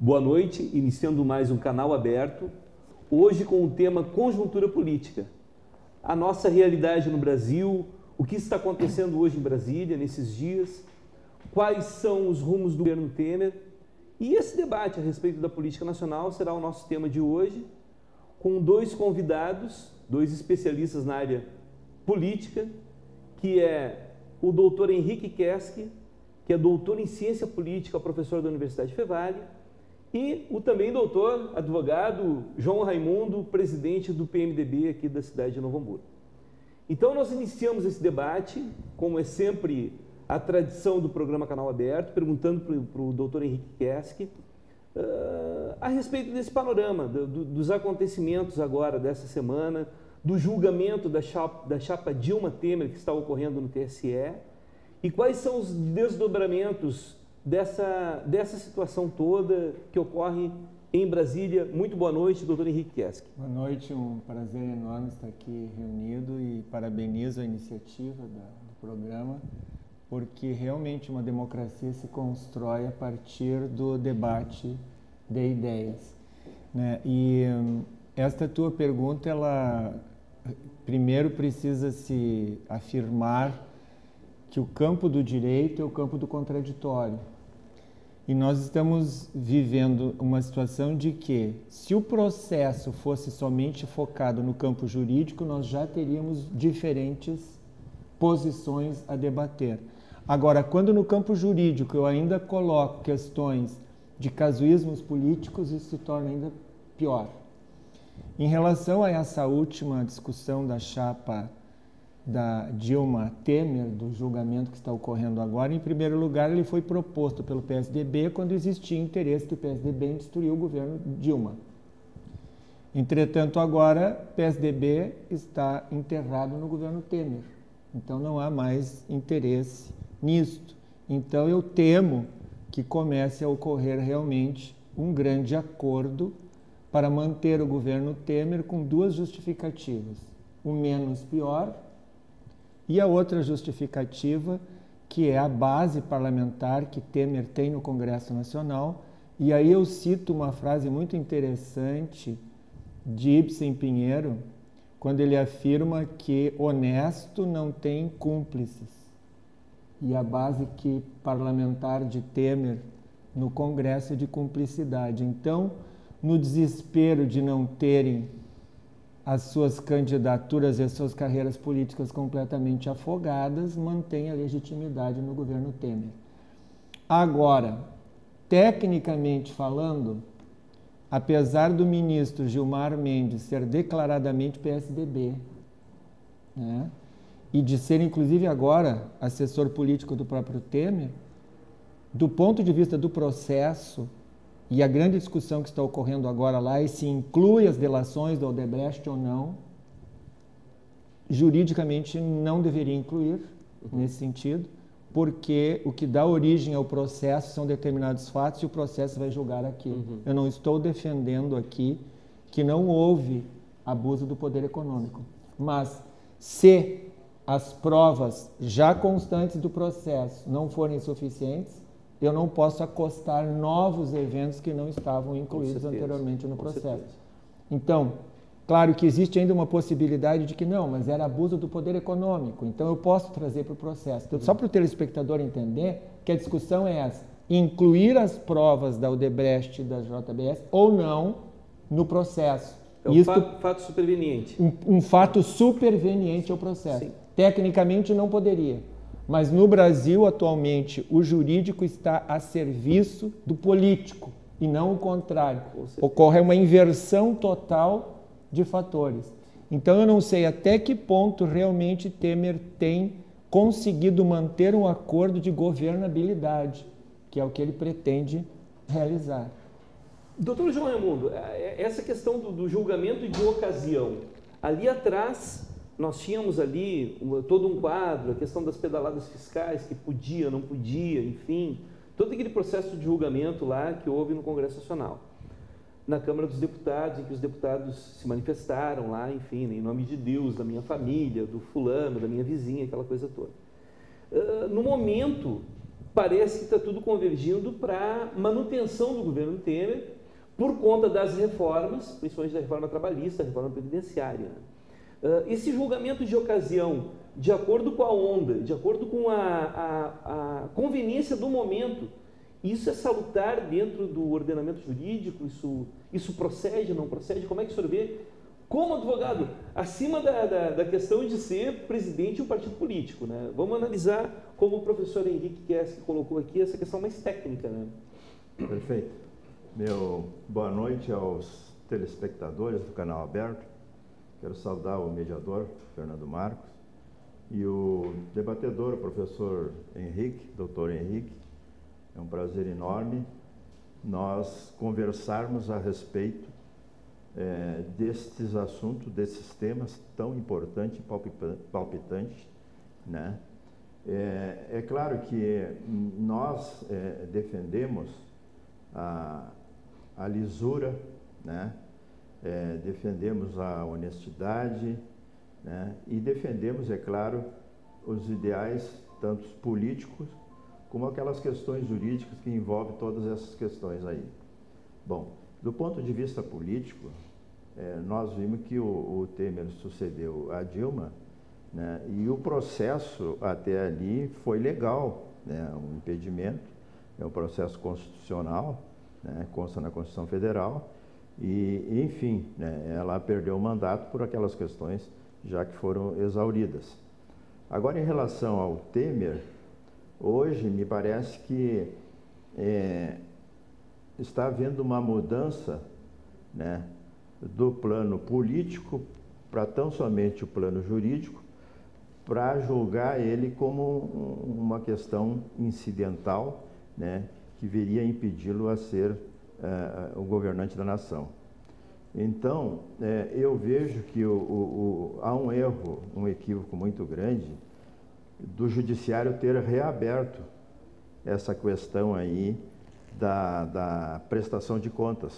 Boa noite, iniciando mais um canal aberto, hoje com o tema conjuntura política. A nossa realidade no Brasil, o que está acontecendo hoje em Brasília, nesses dias, quais são os rumos do governo Temer, e esse debate a respeito da política nacional será o nosso tema de hoje, com dois convidados, dois especialistas na área política, que é o doutor Henrique Keski, que é doutor em ciência política, professor da Universidade Fevale, e o também doutor, advogado João Raimundo, presidente do PMDB aqui da cidade de Novo Hamburgo. Então nós iniciamos esse debate, como é sempre a tradição do programa Canal Aberto, perguntando para o doutor Henrique Keski a respeito desse panorama, dos acontecimentos agora dessa semana, do julgamento da chapa Dilma Temer que está ocorrendo no TSE, e quais são os desdobramentos dessa situação toda que ocorre em Brasília. Muito boa noite, doutor Henrique Keski. Boa noite, um prazer enorme estar aqui reunido e parabenizo a iniciativa do programa, porque realmente uma democracia se constrói a partir do debate de ideias, né? E esta tua pergunta, ela primeiro precisa se afirmar que o campo do direito é o campo do contraditório. E nós estamos vivendo uma situação de que, se o processo fosse somente focado no campo jurídico, nós já teríamos diferentes posições a debater. Agora, quando no campo jurídico eu ainda coloco questões de casuísmos políticos, isso se torna ainda pior. Em relação a essa última discussão da chapa da Dilma Temer, do julgamento que está ocorrendo agora, em primeiro lugar, ele foi proposto pelo PSDB quando existia interesse do PSDB em destruir o governo Dilma. Entretanto, agora, o PSDB está enterrado no governo Temer. Então, não há mais interesse nisto. Então, eu temo que comece a ocorrer realmente um grande acordo para manter o governo Temer com duas justificativas. O menos pior, e a outra justificativa, que é a base parlamentar que Temer tem no Congresso Nacional. E aí eu cito uma frase muito interessante de Ibsen Pinheiro, quando ele afirma que honesto não tem cúmplices. E a base parlamentar de Temer no Congresso é de cumplicidade. Então, no desespero de não terem as suas candidaturas e as suas carreiras políticas completamente afogadas, mantém a legitimidade no governo Temer. Agora, tecnicamente falando, apesar do ministro Gilmar Mendes ser declaradamente PSDB, né, e de ser, inclusive agora, assessor político do próprio Temer, do ponto de vista do processo, e a grande discussão que está ocorrendo agora lá é se inclui as delações do Odebrecht ou não. Juridicamente não deveria incluir, nesse sentido, porque o que dá origem ao processo são determinados fatos e o processo vai julgar aquilo. Eu não estou defendendo aqui que não houve abuso do poder econômico, mas se as provas já constantes do processo não forem suficientes, eu não posso acostar novos eventos que não estavam incluídos anteriormente no processo. Então, claro que existe ainda uma possibilidade de que não, mas era abuso do poder econômico, então eu posso trazer para o processo. Então, só para o telespectador entender que a discussão é essa: incluir as provas da Odebrecht e da JBS ou não no processo. É um fato superveniente. Um fato superveniente ao processo. Sim. Tecnicamente não poderia. Mas no Brasil, atualmente, o jurídico está a serviço do político e não o contrário. Ocorre uma inversão total de fatores. Então, eu não sei até que ponto realmente Temer tem conseguido manter um acordo de governabilidade, que é o que ele pretende realizar. Doutor João Raimundo, essa questão do julgamento de ocasião, ali atrás nós tínhamos ali todo um quadro, a questão das pedaladas fiscais, que podia, não podia, enfim, todo aquele processo de julgamento lá que houve no Congresso Nacional. Na Câmara dos Deputados, em que os deputados se manifestaram lá, enfim, em nome de Deus, da minha família, do fulano, da minha vizinha, aquela coisa toda. No momento, parece que está tudo convergindo para manutenção do governo Temer, por conta das reformas, principalmente da reforma trabalhista, da reforma previdenciária. Esse julgamento de ocasião, de acordo com a onda, de acordo com a conveniência do momento, isso é salutar dentro do ordenamento jurídico? Isso procede, não procede? Como é que o senhor vê, como advogado, acima da questão de ser presidente de um partido político, né? Vamos analisar, como o professor Henrique Kess colocou aqui, essa questão mais técnica, né? Perfeito. Boa noite aos telespectadores do canal aberto. Quero saudar o mediador, Fernando Marcos, e o debatedor, o professor Henrique, doutor Henrique. É um prazer enorme nós conversarmos a respeito destes assuntos, desses temas tão importantes e palpitantes, né? É claro que nós defendemos a lisura, né? Defendemos a honestidade, né? E defendemos, é claro, os ideais, tanto políticos, como aquelas questões jurídicas que envolvem todas essas questões aí. Bom, do ponto de vista político, nós vimos que o Temer sucedeu a Dilma, né? E o processo até ali foi legal, né? Um impedimento, é um processo constitucional, né? Consta na Constituição Federal, e enfim, né? Ela perdeu o mandato por aquelas questões já que foram exauridas. Agora, em relação ao Temer, hoje me parece que está havendo uma mudança, né, do plano político para tão somente o plano jurídico, para julgar ele como uma questão incidental, né, que viria a impedi-lo a ser o governante da nação. Então, eu vejo que há um erro, um equívoco muito grande do judiciário ter reaberto essa questão aí da prestação de contas,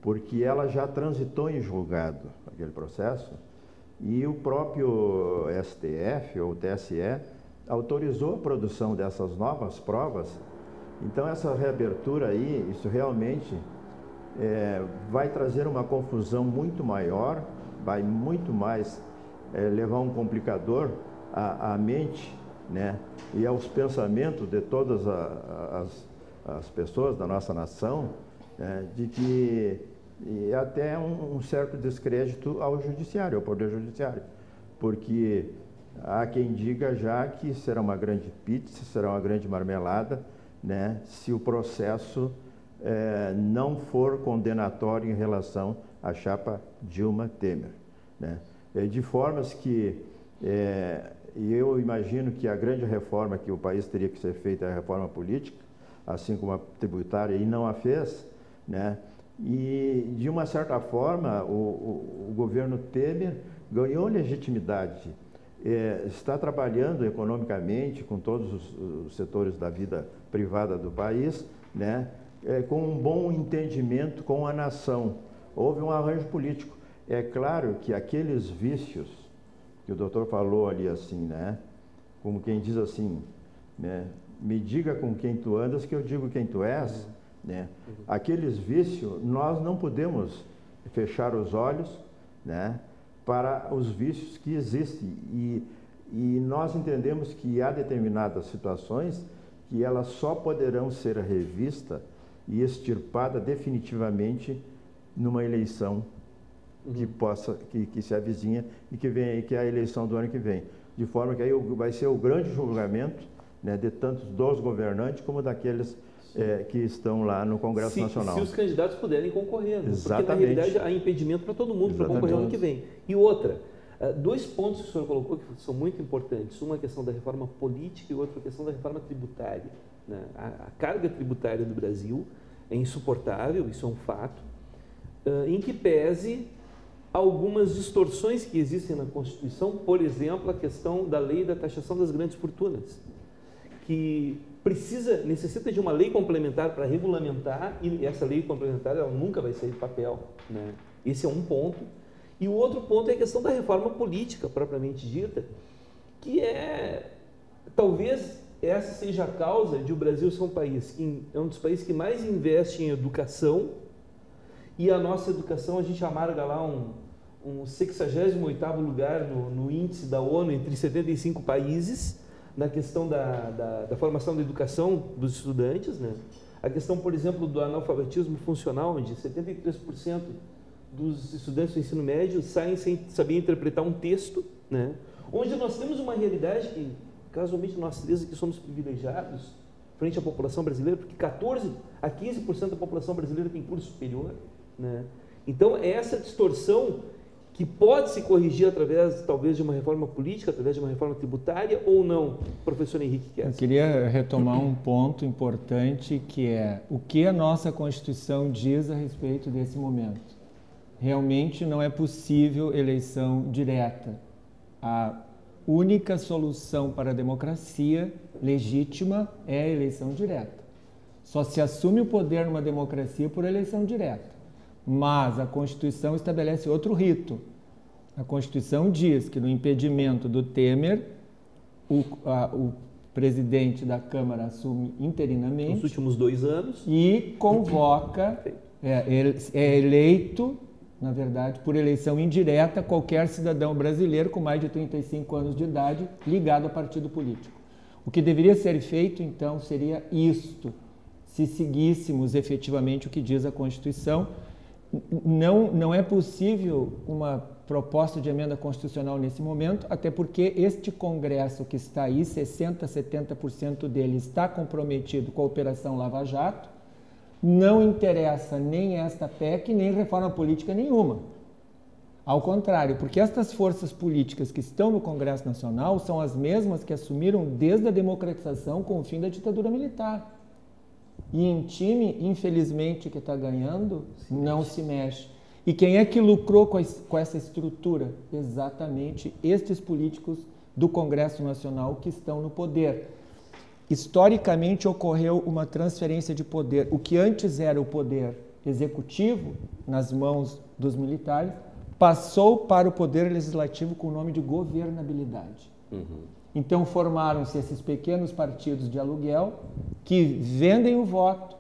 porque ela já transitou em julgado aquele processo e o próprio STF ou TSE autorizou a produção dessas novas provas. Então essa reabertura aí, isso realmente vai trazer uma confusão muito maior, vai muito mais levar um complicador à mente, né, e aos pensamentos de todas as pessoas da nossa nação, né, de que até um certo descrédito ao judiciário, ao poder judiciário, porque há quem diga já que será uma grande pizza, será uma grande marmelada, né, se o processo não for condenatório em relação à chapa Dilma Temer, né, de formas que eu imagino que a grande reforma que o país teria que ser feita é a reforma política, assim como a tributária, e não a fez, né? E, de uma certa forma, o governo Temer ganhou legitimidade, está trabalhando economicamente com todos os setores da vida privada do país, né? Com um bom entendimento com a nação. Houve um arranjo político. É claro que aqueles vícios que o doutor falou ali assim, né? Como quem diz assim, né? Me diga com quem tu andas que eu digo quem tu és, né? Aqueles vícios, nós não podemos fechar os olhos, né, para os vícios que existem e nós entendemos que há determinadas situações que elas só poderão ser revistas e extirpadas definitivamente numa eleição que se avizinha e que é a eleição do ano que vem, de forma que aí vai ser o grande julgamento, né, de tanto dos governantes como daqueles que estão lá no Congresso Nacional. Se os candidatos puderem concorrer, né? Exatamente. Porque na realidade há impedimento para todo mundo para concorrer no ano que vem. E outra, dois pontos que o senhor colocou que são muito importantes, uma a questão da reforma política e outra a questão da reforma tributária, né? A carga tributária do Brasil é insuportável, isso é um fato, em que pese algumas distorções que existem na Constituição, por exemplo, a questão da lei da taxação das grandes fortunas, que necessita de uma lei complementar para regulamentar, e essa lei complementar ela nunca vai sair do papel, né? Esse é um ponto. E o outro ponto é a questão da reforma política, propriamente dita, que talvez essa seja a causa de o Brasil ser um país que é um dos países que mais investe em educação, e a nossa educação, a gente amarga lá um 68º lugar no índice da ONU entre 75 países, na questão da formação da educação dos estudantes, né? A questão, por exemplo, do analfabetismo funcional, onde 73% dos estudantes do ensino médio saem sem saber interpretar um texto, né? Onde nós temos uma realidade que, casualmente, nós três aqui somos privilegiados frente à população brasileira, porque 14% a 15% da população brasileira tem curso superior, né? Então, essa distorção que pode se corrigir através, talvez, de uma reforma política, através de uma reforma tributária, ou não, professor Henrique Kessler? Eu queria retomar um ponto importante, que é o que a nossa Constituição diz a respeito desse momento. Realmente não é possível eleição direta. A única solução para a democracia legítima é a eleição direta. Só se assume o poder numa democracia por eleição direta. Mas a Constituição estabelece outro rito. A Constituição diz que no impedimento do Temer, o presidente da Câmara assume interinamente. Nos últimos 2 anos. E convoca, é eleito, na verdade, por eleição indireta, qualquer cidadão brasileiro com mais de 35 anos de idade ligado a partido político. O que deveria ser feito, então, seria isto, se seguíssemos efetivamente o que diz a Constituição. Não é possível uma proposta de emenda constitucional nesse momento, até porque este Congresso que está aí, 60%, 70% dele está comprometido com a Operação Lava Jato, não interessa nem esta PEC, nem reforma política nenhuma. Ao contrário, porque estas forças políticas que estão no Congresso Nacional são as mesmas que assumiram desde a democratização com o fim da ditadura militar. E em time, infelizmente, que está ganhando, não se mexe. E quem é que lucrou com essa estrutura? Exatamente estes políticos do Congresso Nacional que estão no poder. Historicamente, ocorreu uma transferência de poder. O que antes era o poder executivo, nas mãos dos militares, passou para o poder legislativo com o nome de governabilidade. Então formaram-se esses pequenos partidos de aluguel que vendem o voto,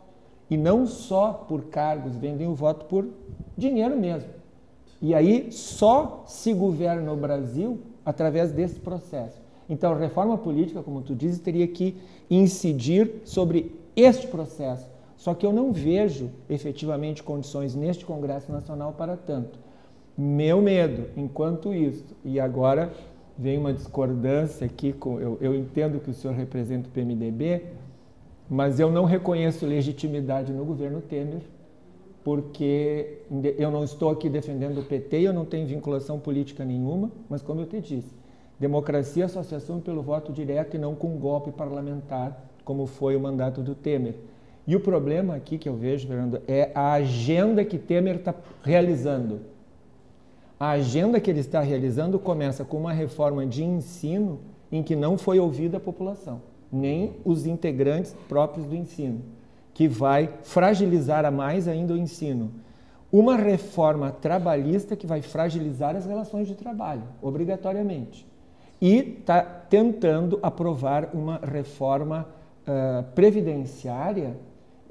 e não só por cargos, vendem o voto por dinheiro mesmo. E aí só se governa o Brasil através desse processo. Então a reforma política, como tu dizes, teria que incidir sobre este processo. Só que eu não vejo efetivamente condições neste Congresso Nacional para tanto. Meu medo, enquanto isso, e agora vem uma discordância aqui, eu entendo que o senhor representa o PMDB, mas eu não reconheço legitimidade no governo Temer, porque eu não estou aqui defendendo o PT, eu não tenho vinculação política nenhuma, mas como eu te disse, democracia só se assume pelo voto direto e não com um golpe parlamentar, como foi o mandato do Temer. E o problema aqui que eu vejo, Fernando, é a agenda que Temer está realizando. A agenda que ele está realizando começa com uma reforma de ensino em que não foi ouvida a população, nem os integrantes próprios do ensino, que vai fragilizar a mais ainda o ensino. Uma reforma trabalhista que vai fragilizar as relações de trabalho, obrigatoriamente. E está tentando aprovar uma reforma previdenciária,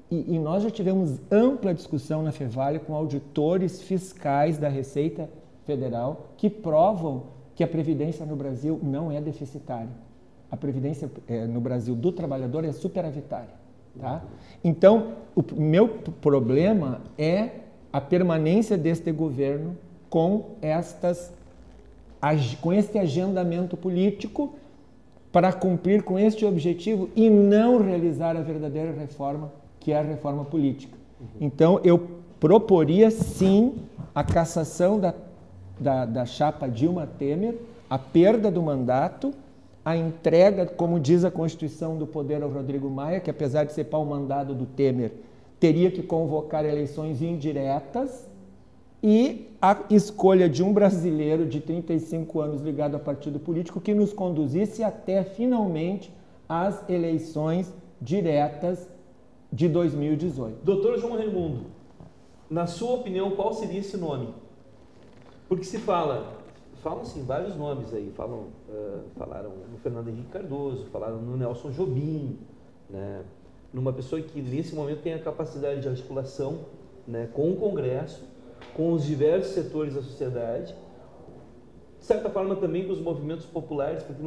e nós já tivemos ampla discussão na FEVALE com auditores fiscais da Receita Federal que provam que a Previdência no Brasil não é deficitária. A Previdência no Brasil do trabalhador é superavitária. Tá? Então, o meu problema é a permanência deste governo com este agendamento político para cumprir com este objetivo e não realizar a verdadeira reforma, que é a reforma política. Então, eu proporia, sim, a cassação da chapa Dilma Temer, a perda do mandato, a entrega, como diz a Constituição, do poder ao Rodrigo Maia, que apesar de ser pau-mandado do Temer, teria que convocar eleições indiretas e a escolha de um brasileiro de 35 anos ligado a partido político que nos conduzisse até, finalmente, as eleições diretas de 2018. Doutor João Raimundo, na sua opinião, qual seria esse nome? Porque se falam-se vários nomes aí, falaram no Fernando Henrique Cardoso, falaram no Nelson Jobim, né? Numa pessoa que nesse momento tem a capacidade de articulação, né, com o Congresso, com os diversos setores da sociedade, de certa forma também com os movimentos populares, porque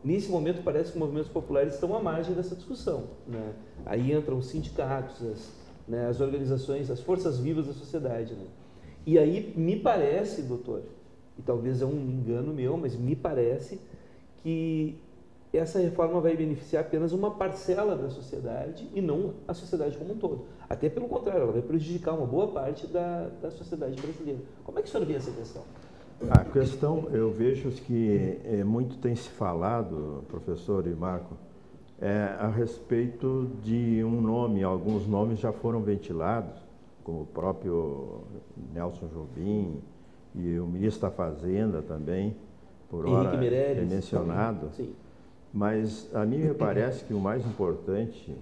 nesse momento parece que os movimentos populares estão à margem dessa discussão, né? Aí entram os sindicatos, as organizações, as forças vivas da sociedade, né? E aí me parece, doutor, e talvez é um engano meu, mas me parece que essa reforma vai beneficiar apenas uma parcela da sociedade e não a sociedade como um todo. Até pelo contrário, ela vai prejudicar uma boa parte da sociedade brasileira. Como é que o senhor vê essa questão? A questão, eu vejo que muito tem se falado, professor e Marco, a respeito de um nome. Alguns nomes já foram ventilados, como o próprio Nelson Jobim e o ministro da Fazenda também, por hora é mencionado. Sim. Mas a mim me parece que o mais importante,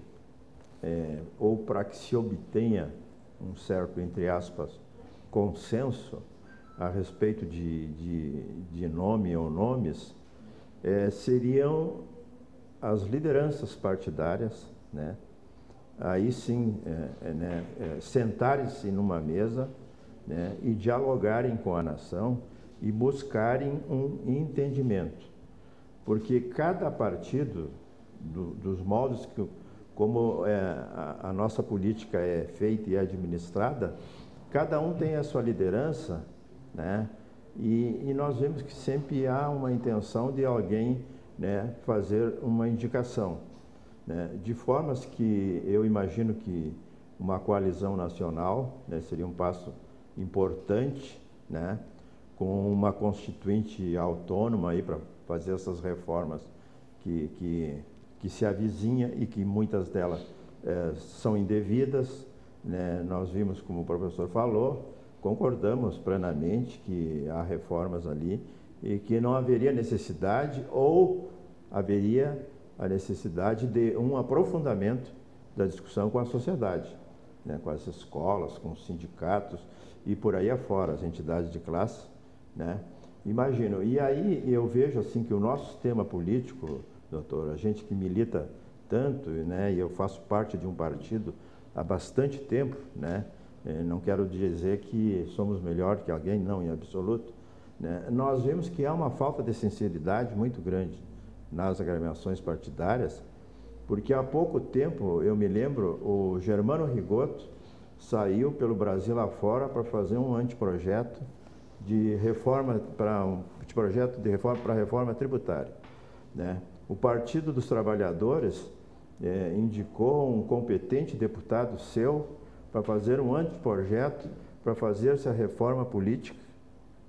ou para que se obtenha um certo, entre aspas, consenso a respeito de nome ou nomes, seriam as lideranças partidárias, né? Aí sim, sentarem-se numa mesa, né, e dialogarem com a nação e buscarem um entendimento. Porque cada partido, dos moldes como a nossa política é feita e é administrada, cada um tem a sua liderança, né? E nós vemos que sempre há uma intenção de alguém, né, fazer uma indicação, né? De formas que eu imagino que uma coalizão nacional, né, seria um passo importante, né, com uma constituinte autônoma aí para fazer essas reformas que se avizinha e que muitas delas são indevidas, né? Nós vimos, como o professor falou, concordamos plenamente que há reformas ali e que não haveria necessidade ou haveria a necessidade de um aprofundamento da discussão com a sociedade, né? Com as escolas, com os sindicatos e por aí afora, as entidades de classe, né? Imagino. E aí eu vejo assim que o nosso sistema político, doutor, a gente que milita tanto, né, e eu faço parte de um partido há bastante tempo, né? Não quero dizer que somos melhor que alguém, não, em absoluto, né? Nós vemos que há uma falta de sinceridade muito grande nas agremiações partidárias, porque há pouco tempo, eu me lembro, o Germano Rigoto saiu pelo Brasil afora para fazer um anteprojeto de reforma para a reforma tributária, né? O Partido dos Trabalhadores indicou um competente deputado seu para fazer um anteprojeto para fazer-se a reforma política,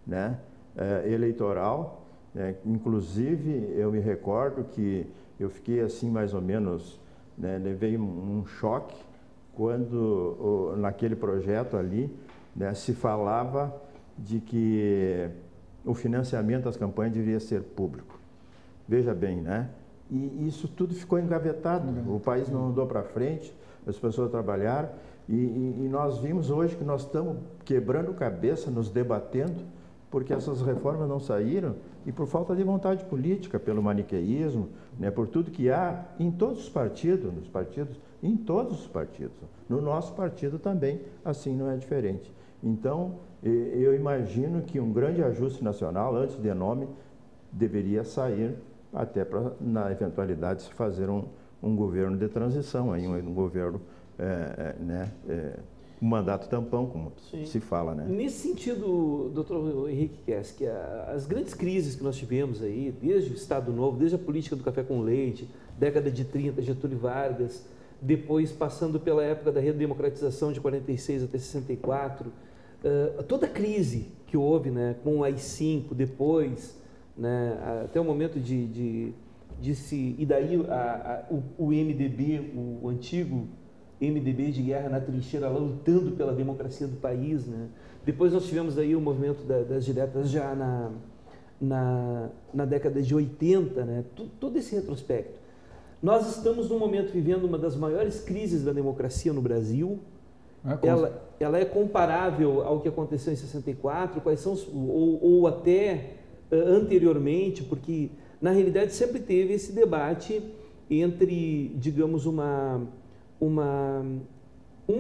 né, eleitoral, né? Inclusive eu me recordo que eu fiquei assim mais ou menos, né, levei um choque quando naquele projeto ali, né, se falava de que o financiamento das campanhas deveria ser público. Veja bem, né? E isso tudo ficou engavetado, o país não andou para frente, as pessoas trabalharam e nós vimos hoje que nós estamos quebrando cabeça, nos debatendo, porque essas reformas não saíram e por falta de vontade política, pelo maniqueísmo, né, por tudo que há em todos os partidos, em todos os partidos. No nosso partido também, assim não é diferente. Então, eu imagino que um grande ajuste nacional, antes de nome, deveria sair até para, na eventualidade, se fazer um governo de transição, aí, um governo, um mandato tampão, como Sim. se fala, né? Nesse sentido, doutor Henrique Kesk, as grandes crises que nós tivemos aí, desde o Estado Novo, desde a política do café com leite, década de 30, Getúlio Vargas, depois passando pela época da redemocratização de 46 até 64, toda a crise que houve, né, com o AI-5, depois, né, até o momento de se... E daí o MDB, o antigo MDB de guerra na trincheira, lá lutando pela democracia do país, né? Depois nós tivemos aí o movimento das diretas já na década de 80, né? Todo esse retrospecto. Nós estamos num momento vivendo uma das maiores crises da democracia no Brasil. Ela é comparável ao que aconteceu em 64, quais são ou até anteriormente, porque na realidade sempre teve esse debate entre, digamos, uma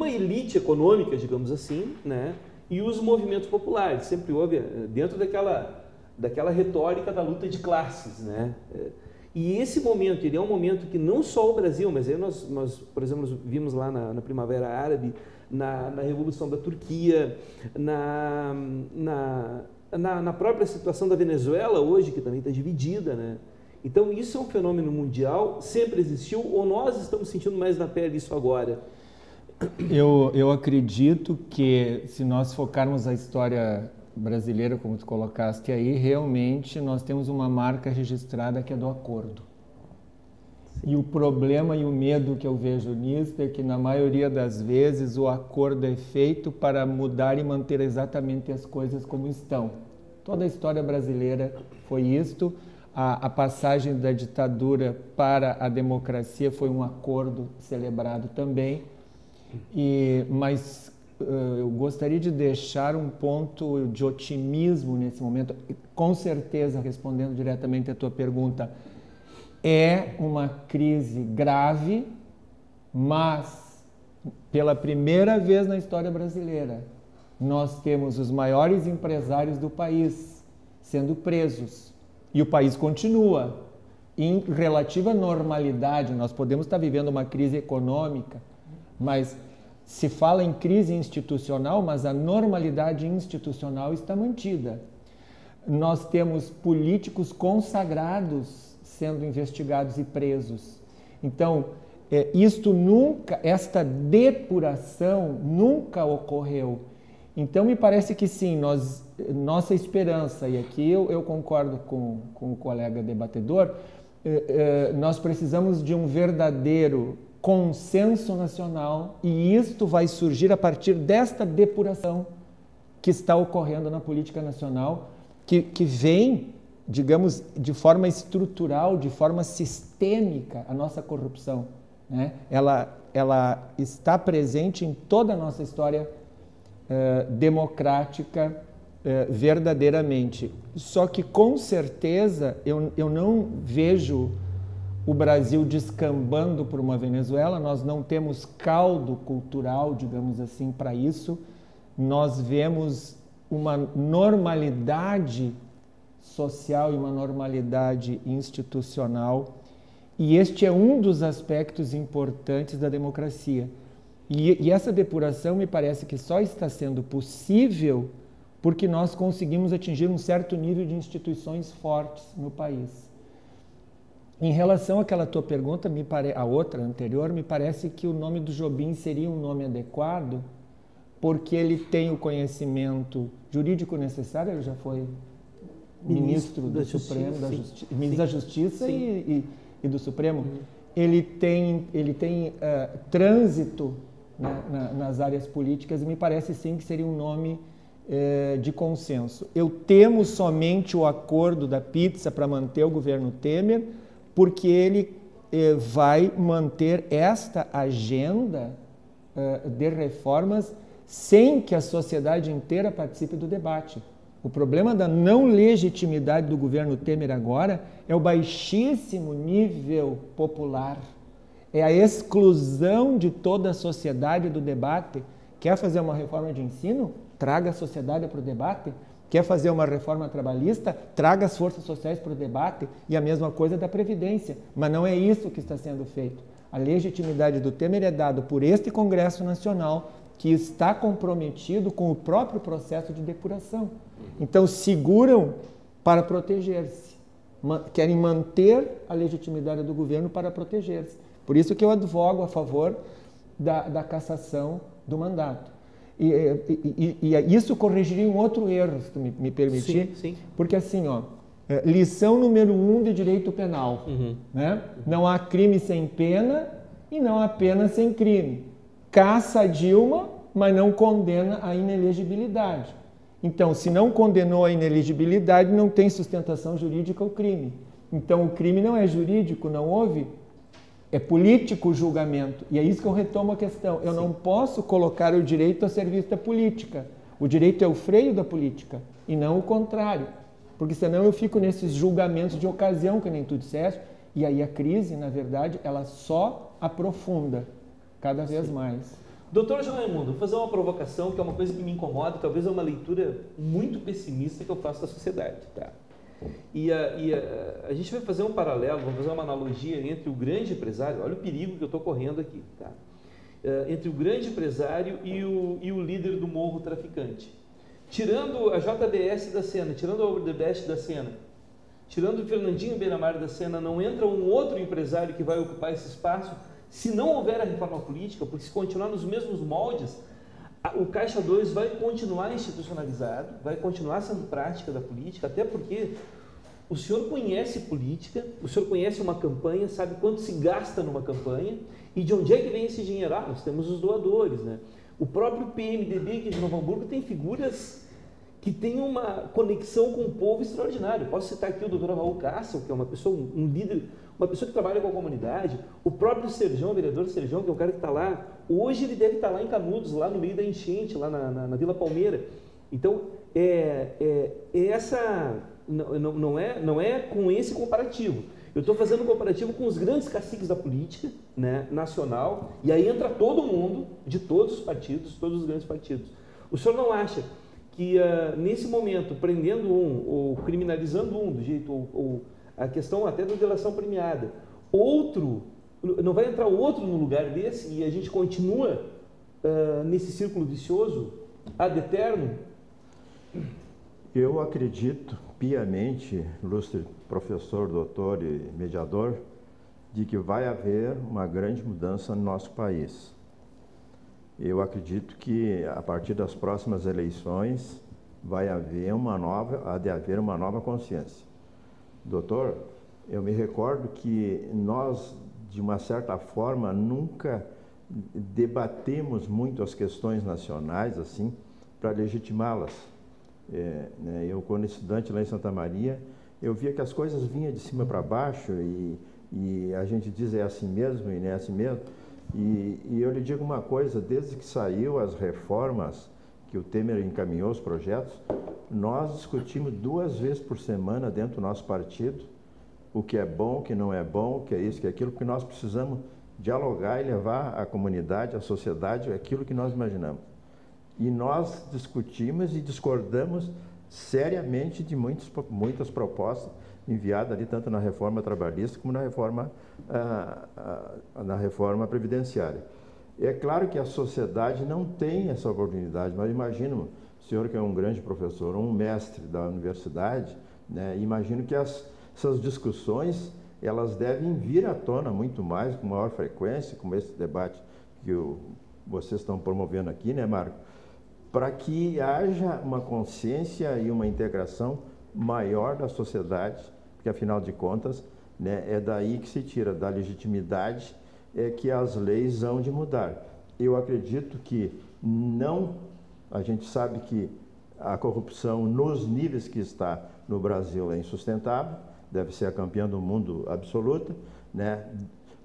elite econômica, digamos assim, né, e os movimentos populares. Sempre houve dentro daquela retórica da luta de classes, né? E esse momento, ele é um momento que não só o Brasil, mas aí nós por exemplo, vimos lá na Primavera Árabe, na Revolução da Turquia, na própria situação da Venezuela hoje, que também está dividida, né? Então isso é um fenômeno mundial, sempre existiu, ou nós estamos sentindo mais na pele isso agora? Eu acredito que se nós focarmos a história brasileira, como tu colocaste aí, realmente nós temos uma marca registrada que é do acordo. E o problema e o medo que eu vejo nisso é que, na maioria das vezes, o acordo é feito para mudar e manter exatamente as coisas como estão. Toda a história brasileira foi isto. A passagem da ditadura para a democracia foi um acordo celebrado também. Mas eu gostaria de deixar um ponto de otimismo nesse momento. Com certeza, respondendo diretamente à tua pergunta, é uma crise grave, mas pela primeira vez na história brasileira, nós temos os maiores empresários do país sendo presos. E o país continua em relativa normalidade. Nós podemos estar vivendo uma crise econômica, mas se fala em crise institucional, mas a normalidade institucional está mantida. Nós temos políticos consagrados sendo investigados e presos. Então, esta depuração nunca ocorreu. Então, me parece que sim, nossa esperança, e aqui eu concordo com o colega debatedor, nós precisamos de um verdadeiro consenso nacional, e isto vai surgir a partir desta depuração que está ocorrendo na política nacional, que vem, digamos, de forma estrutural, de forma sistêmica, a nossa corrupção, né? Ela está presente em toda a nossa história democrática verdadeiramente. Só que, com certeza, eu não vejo o Brasil descambando por uma Venezuela. Nós não temos caldo cultural, digamos assim, para isso. Nós vemos uma normalidade social e uma normalidade institucional, e este é um dos aspectos importantes da democracia. E essa depuração me parece que só está sendo possível porque nós conseguimos atingir um certo nível de instituições fortes no país. Em relação àquela tua pergunta, a outra anterior, me parece que o nome do Jobim seria um nome adequado, porque ele tem o conhecimento jurídico necessário. Ele já foi ministro do Supremo, ministro da Justiça e do Supremo. Ele tem trânsito, né, nas áreas políticas, e me parece sim que seria um nome de consenso. Eu temo somente o acordo da pizza para manter o governo Temer, porque ele vai manter esta agenda de reformas sem que a sociedade inteira participe do debate. O problema da não legitimidade do governo Temer agora é o baixíssimo nível popular, é a exclusão de toda a sociedade do debate. Quer fazer uma reforma de ensino? Traga a sociedade para o debate. Quer fazer uma reforma trabalhista? Traga as forças sociais para o debate. E a mesma coisa da Previdência. Mas não é isso que está sendo feito. A legitimidade do Temer é dada por este Congresso Nacional, que está comprometido com o próprio processo de depuração. Então, seguram para proteger-se. Querem manter a legitimidade do governo para proteger-se. Por isso que eu advogo a favor da cassação do mandato. E isso corrigiria um outro erro, se tu me permitir. Sim. Porque assim, lição número 1 de direito penal. Né? Não há crime sem pena e não há pena sem crime. caça a Dilma, mas não condena a inelegibilidade. Então, se não condenou a inelegibilidade, não tem sustentação jurídica o crime. Então, o crime não é jurídico, não houve, é político o julgamento. E é isso que eu retomo a questão. Eu não posso colocar o direito a serviço da política. O direito é o freio da política, e não o contrário. Porque senão eu fico nesses julgamentos de ocasião, que nem tu disseste, e aí a crise, na verdade, ela só aprofunda cada vez mais. Doutor João Raimundo, vou fazer uma provocação, que é uma coisa que me incomoda, talvez é uma leitura muito pessimista que eu faço da sociedade. Tá? E a gente vai fazer um paralelo, vamos fazer uma analogia entre o grande empresário, olha o perigo que eu estou correndo aqui, tá? Entre o grande empresário e o líder do morro traficante. Tirando a JBS da cena, tirando a Odebrecht da cena, tirando o Fernandinho Beiramar da cena, não entra um outro empresário que vai ocupar esse espaço se não houver a reforma política, porque se continuar nos mesmos moldes, o Caixa 2 vai continuar institucionalizado, vai continuar sendo prática da política, até porque o senhor conhece política, o senhor conhece uma campanha, sabe quanto se gasta numa campanha e de onde é que vem esse dinheiro? Nós temos os doadores, né? O próprio PMDB aqui de Novo Hamburgo tem figuras que têm uma conexão com o povo extraordinário. Posso citar aqui o Dr. Raul Cassel, que é uma pessoa, um líder, uma pessoa que trabalha com a comunidade, o próprio Serjão, o vereador Serjão, que é o cara que está lá. Hoje ele deve estar lá em Canudos, lá no meio da enchente, lá na Vila Palmeira. Então, essa não é com esse comparativo. Eu estou fazendo um comparativo com os grandes caciques da política, né, nacional, e aí entra todo mundo, de todos os partidos, todos os grandes partidos. O senhor não acha que nesse momento, prendendo um ou criminalizando um do jeito, ou a questão até da delação premiada, outro, não vai entrar outro no lugar desse e a gente continua nesse círculo vicioso ad eterno? Eu acredito piamente, ilustre professor, doutor e mediador, de que vai haver uma grande mudança no nosso país. Eu acredito que a partir das próximas eleições há de haver uma nova consciência. Doutor, eu me recordo que nós, de uma certa forma, nunca debatemos muito as questões nacionais assim para legitimá-las. Eu, quando estudante lá em Santa Maria, eu via que as coisas vinham de cima para baixo e a gente diz é assim mesmo e não é assim mesmo. E eu lhe digo uma coisa, desde que saiu as reformas que o Temer encaminhou, os projetos, nós discutimos 2 vezes por semana dentro do nosso partido o que é bom, o que não é bom, o que é isso, o que é aquilo, porque nós precisamos dialogar e levar à comunidade, à sociedade, aquilo que nós imaginamos. E nós discutimos e discordamos seriamente de muitas propostas enviadas ali, tanto na reforma trabalhista como na reforma previdenciária. É claro que a sociedade não tem essa oportunidade, mas imagino, o senhor que é um grande professor, um mestre da universidade, né, imagino que essas discussões, elas devem vir à tona muito mais, com maior frequência, como esse debate que vocês estão promovendo aqui, né, Marco? Para que haja uma consciência e uma integração maior da sociedade, porque, afinal de contas, né, é daí que se tira, da legitimidade, que as leis hão de mudar. Eu acredito que a gente sabe que a corrupção nos níveis que está no Brasil é insustentável, deve ser a campeã do mundo absoluta, né?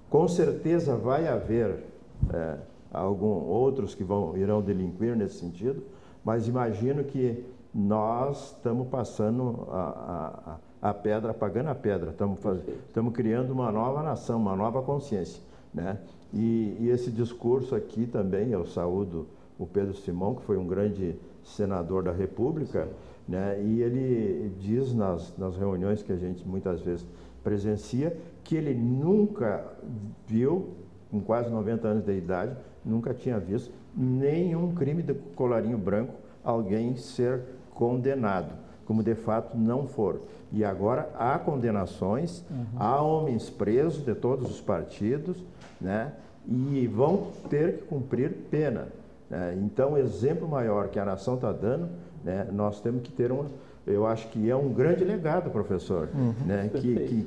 Com certeza vai haver outros que irão delinquir nesse sentido, mas imagino que nós estamos passando a pedra, apagando a pedra, estamos criando uma nova nação, uma nova consciência, né? E esse discurso aqui também, eu saúdo o Pedro Simão, que foi um grande senador da República, né? E ele diz nas reuniões que a gente muitas vezes presencia, que ele nunca viu, com quase 90 anos de idade, nunca tinha visto nenhum crime de colarinho branco alguém ser condenado, como de fato não foram. E agora há condenações, há homens presos de todos os partidos, né? E vão ter que cumprir pena. Né? Então, exemplo maior que a nação está dando, né? Nós temos que ter eu acho que é um grande legado, professor, né?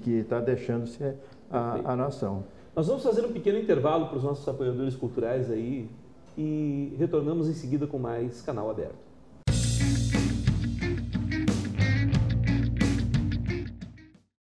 que está deixando-se a nação. Nós vamos fazer um pequeno intervalo para os nossos apoiadores culturais aí, e retornamos em seguida com mais Canal Aberto.